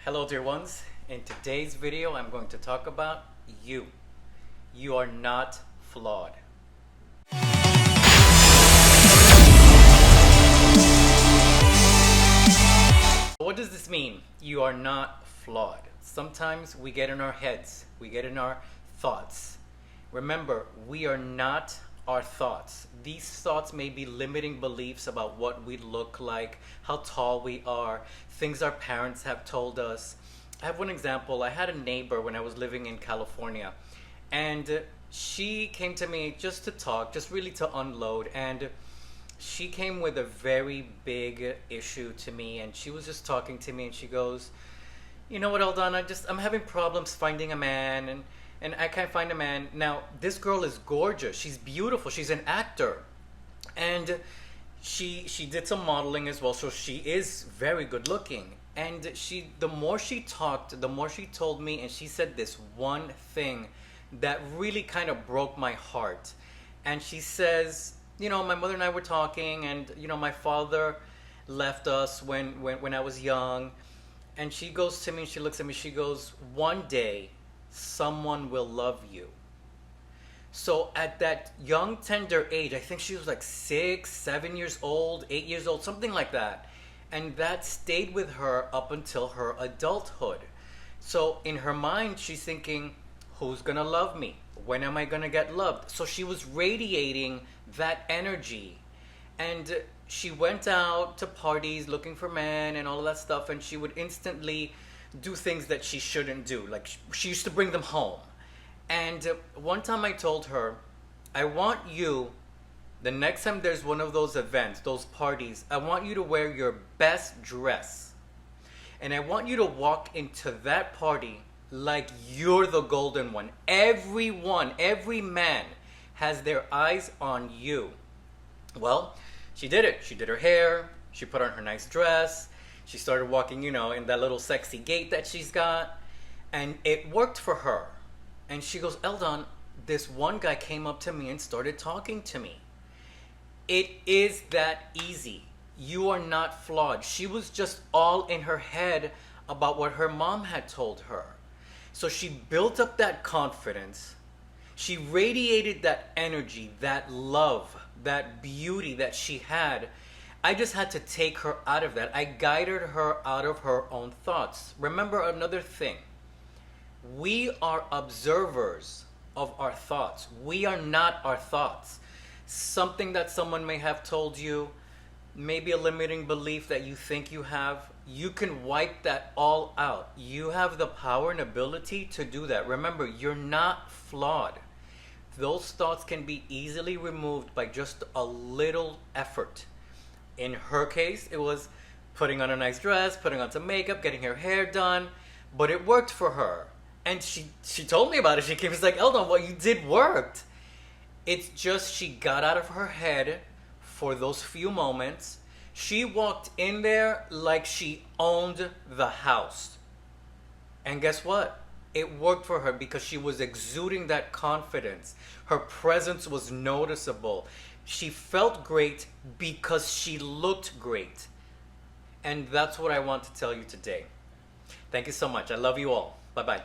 Hello dear ones, in today's video I'm going to talk about you. You are not flawed. What does this mean? You are not flawed. Sometimes we get in our heads, we get in our thoughts. Remember, we are not our thoughts. These thoughts may be limiting beliefs about what we look like, how tall we are, things our parents have told us. I have one example. I had a neighbor when I was living in California, and she came to me just to talk, just really to unload, and she came with a very big issue to me, and she was just talking to me, and she goes, you know what, Eldon, I'm having problems finding a man, and I can't find a man. Now, this girl is gorgeous. She's beautiful. She's an actor. And she did some modeling as well, so she is very good looking. And the more she talked, the more she told me, and she said this one thing that really kind of broke my heart. And she says, you know, my mother and I were talking, and, you know, my father left us when I was young. And she goes to me, and she looks at me, she goes, one day, someone will love you. So at that young, tender age, I think she was like 6, 7 years old, 8 years old, something like that. And that stayed with her up until her adulthood. So in her mind, she's thinking, who's gonna love me? When am I gonna get loved? So she was radiating that energy. And she went out to parties looking for men and all of that stuff, and she would instantly do things that she shouldn't do. Like, she used to bring them home. And one time I told her, I want you, the next time there's one of those events, those parties, I want you to wear your best dress. And I want you to walk into that party like you're the golden one. Everyone, every man has their eyes on you. Well, she did it. She did her hair. She put on her nice dress. She started walking, you know, in that little sexy gait that she's got. And it worked for her. And she goes, Eldon, this one guy came up to me and started talking to me. It is that easy. You are not flawed. She was just all in her head about what her mom had told her. So she built up that confidence. She radiated that energy, that love, that beauty that she had. I just had to take her out of that. I guided her out of her own thoughts. Remember another thing. We are observers of our thoughts. We are not our thoughts. Something that someone may have told you, maybe a limiting belief that you think you have, you can wipe that all out. You have the power and ability to do that. Remember, you're not flawed. Those thoughts can be easily removed by just a little effort. In her case, it was putting on a nice dress, putting on some makeup, getting her hair done, but it worked for her. And she told me about it. She came, she's like, Eldon, what you did worked. It's just she got out of her head for those few moments. She walked in there like she owned the house. And guess what? It worked for her because she was exuding that confidence. Her presence was noticeable. She felt great because she looked great. And that's what I want to tell you today. Thank you so much. I love you all. Bye-bye.